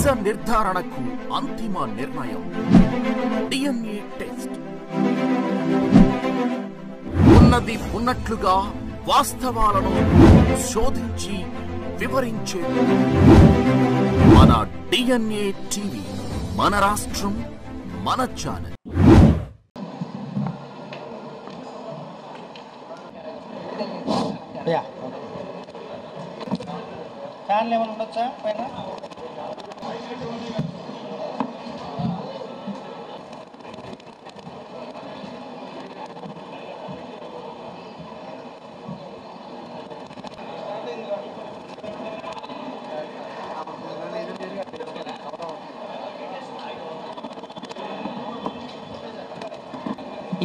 నిజ నిర్ధారణకు అంతిమ నిర్ణయం DNA టెస్ట్. ఉన్నది ఉన్నట్లుగా వాస్తవాలను శోధించి వివరించే మన DNA టీవీ, మన రాష్ట్రం, మన ఛానల్. ఫ్యాన్లు ఏమైనా ఉండొచ్చా పైన?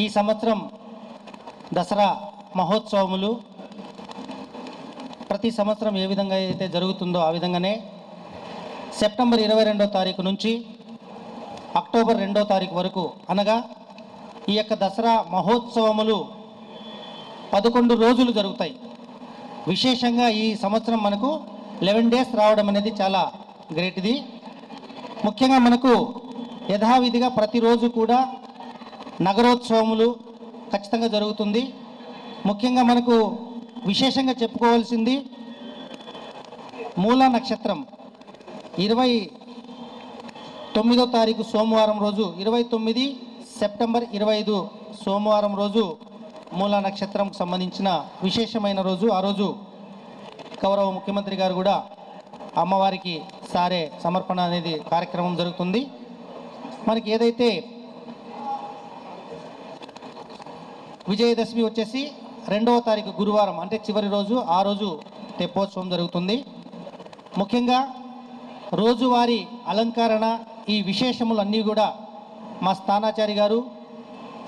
ఈ సంవత్సరం దసరా మహోత్సవములు ప్రతి సంవత్సరం ఏ విధంగా అయితే జరుగుతుందో ఆ విధంగానే సెప్టెంబర్ 22వ తారీఖు నుంచి అక్టోబర్ 2వ తారీఖు వరకు అనగా ఈ యొక్క దసరా మహోత్సవములు 11 రోజులు జరుగుతాయి. విశేషంగా ఈ సంవత్సరం మనకు 11 డేస్ రావడం అనేది చాలా గ్రేట్. ఇది ముఖ్యంగా మనకు యథావిధిగా ప్రతిరోజు కూడా నగరోత్సవములు ఖచ్చితంగా జరుగుతుంది. ముఖ్యంగా మనకు విశేషంగా చెప్పుకోవాల్సింది మూలా నక్షత్రం 29వ తారీఖు సోమవారం రోజు, 29 సెప్టెంబర్ 25 సోమవారం రోజు మూలా నక్షత్రంకు సంబంధించిన విశేషమైన రోజు. ఆ రోజు గౌరవ ముఖ్యమంత్రి గారు కూడా అమ్మవారికి సారే సమర్పణ అనేది కార్యక్రమం జరుగుతుంది. మనకి ఏదైతే విజయదశమి వచ్చేసి 2వ తారీఖు గురువారం అంటే చివరి రోజు, ఆ రోజు తెప్పోత్సవం జరుగుతుంది. ముఖ్యంగా రోజువారీ అలంకరణ ఈ విశేషములన్నీ కూడా మా స్థానాచారి గారు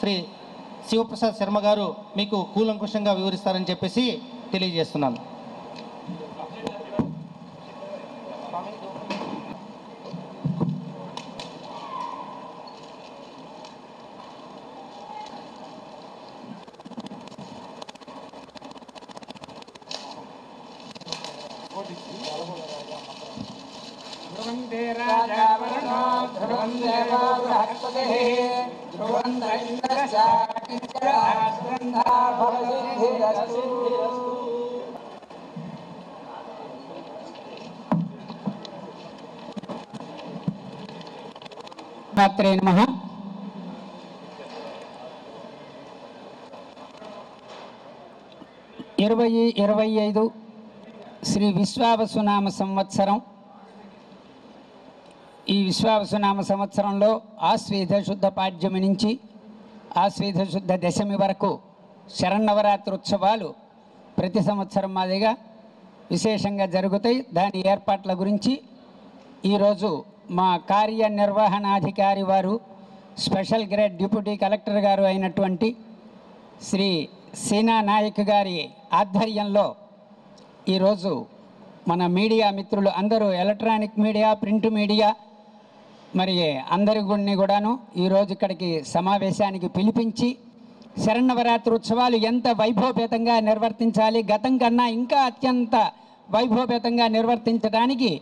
శ్రీ శివప్రసాద్ శర్మ గారు మీకు కూలంకుషంగా వివరిస్తారని చెప్పేసి తెలియజేస్తున్నాను. మాత్రే నమః. ఇరవై 25 శ్రీ విశ్వావసునామ సంవత్సరం. ఈ విశ్వావసునామ సంవత్సరంలో ఆశ్వేధ శుద్ధ పాడ్యమి నుంచి ఆశ్వేధ శుద్ధ దశమి వరకు శరన్నవరాత్రి ఉత్సవాలు ప్రతి సంవత్సరం మాదిరిగా విశేషంగా జరుగుతాయి. దాని ఏర్పాట్ల గురించి ఈరోజు మా కార్యనిర్వహణాధికారి వారు, స్పెషల్ గ్రేడ్ డిప్యూటీ కలెక్టర్ గారు అయినటువంటి శ్రీ సీనా నాయక్ గారి ఆధ్వర్యంలో ఈరోజు మన మీడియా మిత్రులు అందరూ, ఎలక్ట్రానిక్ మీడియా, ప్రింట్ మీడియా, మరి అందరి కూడాను ఈరోజు ఇక్కడికి సమావేశానికి పిలిపించి శరన్నవరాత్రి ఉత్సవాలు ఎంత వైభవపేతంగా నిర్వర్తించాలి, గతం కన్నా ఇంకా అత్యంత వైభవపేతంగా నిర్వర్తించడానికి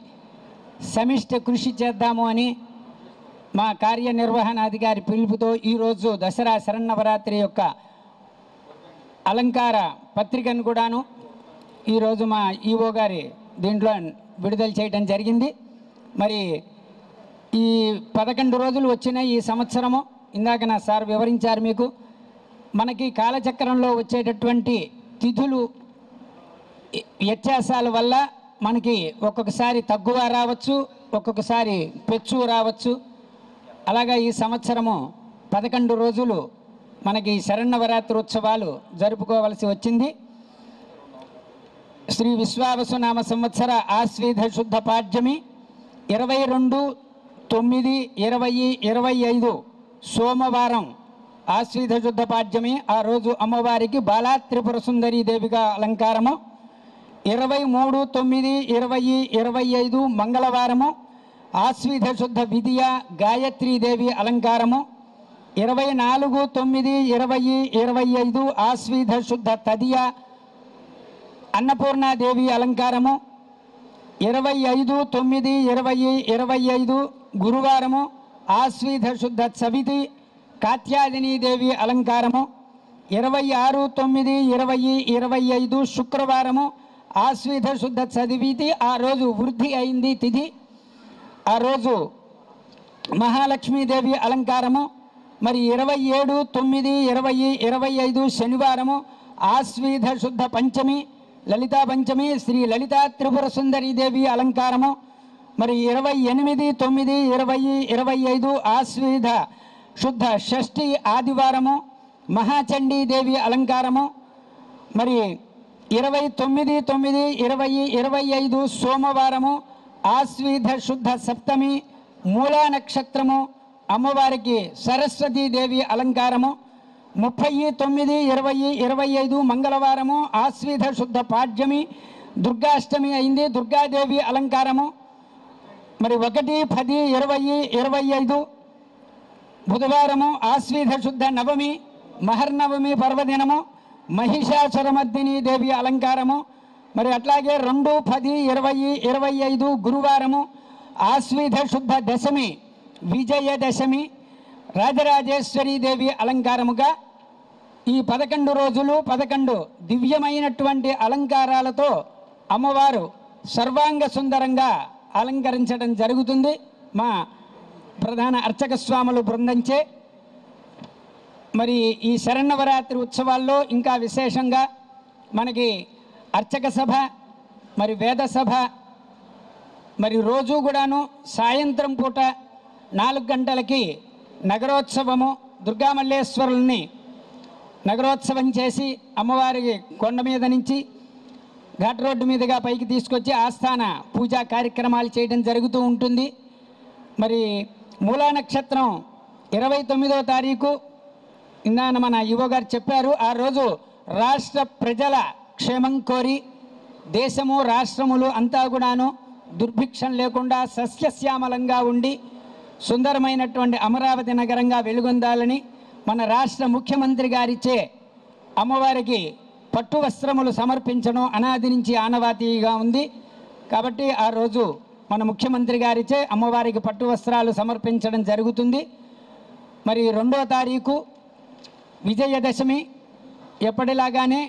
సమిష్టి కృషి చేద్దాము అని మా కార్యనిర్వహణాధికారి పిలుపుతో ఈరోజు దసరా శరన్నవరాత్రి యొక్క అలంకార పత్రికను కూడాను ఈరోజు మా ఈఓ గారి దీంట్లో విడుదల చేయడం జరిగింది. మరి ఈ 11 రోజులు వచ్చిన ఈ సంవత్సరము ఇందాక నా సార్ వివరించారు మీకు. మనకి కాలచక్రంలో వచ్చేటటువంటి తిథులు వ్యత్యాసాల వల్ల మనకి ఒక్కొక్కసారి తగ్గువ రావచ్చు, ఒక్కొక్కసారి పెచ్చు రావచ్చు. అలాగా ఈ సంవత్సరము 11 రోజులు మనకి శరన్నవరాత్రి ఉత్సవాలు జరుపుకోవలసి వచ్చింది. శ్రీ విశ్వావసునామ సంవత్సర ఆశ్వేధ శుద్ధ పాడ్యమి 22/9/2025 సోమవారం ఆశ్వేధ శుద్ధ పాడ్యమి. ఆ రోజు అమ్మవారికి బాలా త్రిపుర సుందరీ దేవిగా అలంకారము. 23/9/2025 మంగళవారము ఆశ్వేధ శుద్ధ విధియ గాయత్రీదేవి అలంకారము. 24/9/2025 ఆశ్వేధ శుద్ధ తదియ అన్నపూర్ణాదేవి అలంకారము. 25/9/2025 గురువారము ఆశ్వీధ శుద్ధ చవితి కాత్యాయని దేవి అలంకారము. 26/9/2025 శుక్రవారము ఆశ్వీధ శుద్ధ చదివితి. ఆ రోజు వృద్ధి అయింది తిథి. ఆ రోజు మహాలక్ష్మీదేవి అలంకారము. మరి 27/9/2025 శనివారము ఆశ్వీధ శుద్ధ పంచమి లలితా పంచమి శ్రీ లలితా త్రిపుర సుందరీ దేవి అలంకారము. మరి 28/9/2025 ఆశ్వీధ శుద్ధ షష్ఠి ఆదివారము మహాచండీ దేవి అలంకారము. మరి 29/9/2025 సోమవారము ఆశ్వీధ శుద్ధ సప్తమి మూలా నక్షత్రము అమ్మవారికి సరస్వతీదేవి అలంకారము. 30/9/2025 మంగళవారము ఆశ్వీధ శుద్ధ పాడ్యమి దుర్గాష్టమి అయింది దుర్గాదేవి అలంకారము. మరి 1/10/2025 బుధవారము ఆశ్వీధ శుద్ధ నవమి మహర్నవమి పర్వదినము మహిషాసురమర్దిని దేవి అలంకారము. మరి అట్లాగే 2/10/2025 గురువారము ఆశ్వీధ శుద్ధ దశమి విజయదశమి రాజరాజేశ్వరీ దేవి అలంకారముగా ఈ 11 రోజులు 11 దివ్యమైనటువంటి అలంకారాలతో అమ్మవారు సర్వాంగ సుందరంగా అలంకరించడం జరుగుతుంది మా ప్రధాన అర్చక స్వాములు బృందంచే. మరి ఈ శరన్నవరాత్రి ఉత్సవాల్లో ఇంకా విశేషంగా మనకి అర్చక సభ మరి వేద సభ మరి రోజు కూడాను సాయంత్రం పూట 4 గంటలకి నగరోత్సవము దుర్గామల్లేశ్వరుల్ని నగరోత్సవం చేసి అమ్మవారికి కొండ మీద నుంచి ఘాట్ రోడ్డు మీదుగా పైకి తీసుకొచ్చి ఆస్థాన పూజా కార్యక్రమాలు చేయడం జరుగుతూ ఉంటుంది. మరి మూలా నక్షత్రం 29వ తారీఖు ఇందాన మన యువ గారు చెప్పారు. ఆ రోజు రాష్ట్ర ప్రజల క్షేమం కోరి దేశము రాష్ట్రములు అంతా కూడాను దుర్భిక్షం లేకుండా సస్యశ్యామలంగా ఉండి సుందరమైనటువంటి అమరావతి నగరంగా వెలుగొందాలని మన రాష్ట్ర ముఖ్యమంత్రి గారిచే అమ్మవారికి పట్టు వస్త్రములు సమర్పించడం అనాది నుంచి ఆనవాతీగా ఉంది. కాబట్టి ఆ రోజు మన ముఖ్యమంత్రి గారిచే అమ్మవారికి పట్టు వస్త్రాలు సమర్పించడం జరుగుతుంది. మరి 2వ తారీఖు విజయదశమి ఎప్పటిలాగానే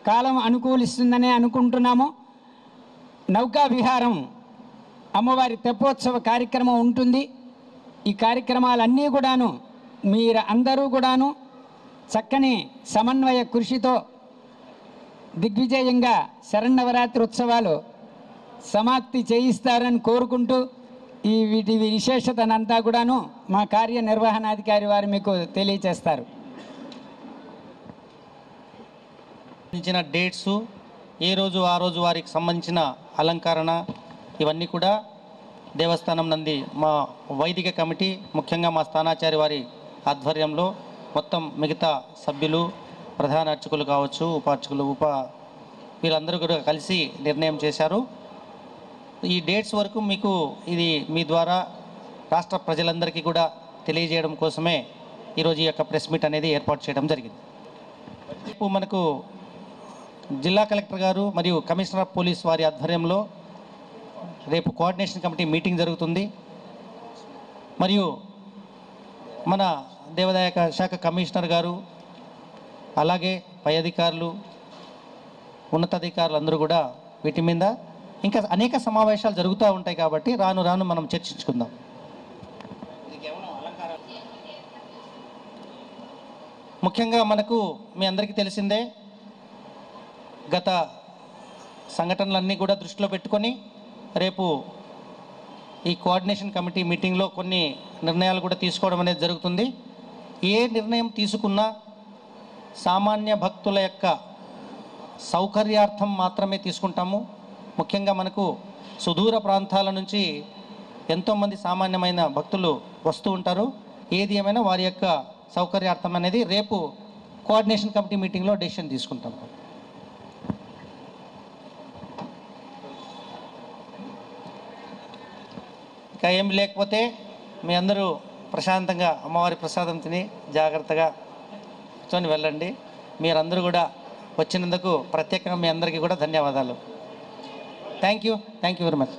కాలం అనుకూలిస్తుందనే అనుకుంటున్నాము. నౌకా విహారం అమ్మవారి తెప్పోత్సవ కార్యక్రమం ఉంటుంది. ఈ కార్యక్రమాలన్నీ కూడాను మీరు అందరూ కూడాను చక్కని సమన్వయ కృషితో దిగ్విజయంగా శరన్నవరాత్రి ఉత్సవాలు సమాప్తి చేయిస్తారని కోరుకుంటూ ఈ వీటి విశేషతనంతా కూడాను మా కార్యనిర్వహణాధికారి వారు మీకు తెలియచేస్తారు. ఇచ్చిన డేట్స్ ఏ రోజు ఆ రోజు వారికి సంబంధించిన అలంకరణ ఇవన్నీ కూడా దేవస్థానం నంది మా వైదిక కమిటీ ముఖ్యంగా మా స్థానాచారి వారి ఆధ్వర్యంలో మొత్తం మిగతా సభ్యులు ప్రధాన అర్చకులు కావచ్చు ఉపార్చకులు వీళ్ళందరూ కూడా కలిసి నిర్ణయం చేశారు. ఈ డేట్స్ వరకు మీకు ఇది మీ ద్వారా రాష్ట్ర ప్రజలందరికీ కూడా తెలియజేయడం కోసమే ఈరోజు ఈ యొక్క ప్రెస్ మీట్ అనేది ఏర్పాటు చేయడం జరిగింది. ఇప్పుడు మనకు జిల్లా కలెక్టర్ గారు మరియు కమిషనర్ ఆఫ్ పోలీస్ వారి ఆధ్వర్యంలో రేపు కోఆర్డినేషన్ కమిటీ మీటింగ్ జరుగుతుంది. మరియు మన దేవాదాయ శాఖ కమిషనర్ గారు అలాగే పై అధికారులు ఉన్నతాధికారులు అందరూ కూడా వీటి మీద ఇంకా అనేక సమావేశాలు జరుగుతూ ఉంటాయి. కాబట్టి రాను రాను మనం చర్చించుకుందాం. ముఖ్యంగా మనకు మీ అందరికీ తెలిసిందే గత సంఘటనలన్నీ కూడా దృష్టిలో పెట్టుకొని రేపు ఈ కోఆర్డినేషన్ కమిటీ మీటింగ్లో కొన్ని నిర్ణయాలు కూడా తీసుకోవడం అనేది జరుగుతుంది. ఏ నిర్ణయం తీసుకున్నా సామాన్య భక్తుల యొక్క సౌకర్యార్థం మాత్రమే తీసుకుంటాము. ముఖ్యంగా మనకు సుదూర ప్రాంతాల నుంచి ఎంతోమంది సామాన్యమైన భక్తులు వస్తూ ఉంటారు. ఏది ఏమైనా వారి యొక్క సౌకర్యార్థం అనేది రేపు కోఆర్డినేషన్ కమిటీ మీటింగ్లో డెసిషన్ తీసుకుంటాం. ఇంకా ఏమి లేకపోతే మీ అందరూ ప్రశాంతంగా అమ్మవారి ప్రసాదం తిని జాగ్రత్తగా కూర్చొని వెళ్ళండి. మీరందరూ కూడా వచ్చినందుకు ప్రత్యేకంగా మీ అందరికీ కూడా ధన్యవాదాలు. Thank you very much.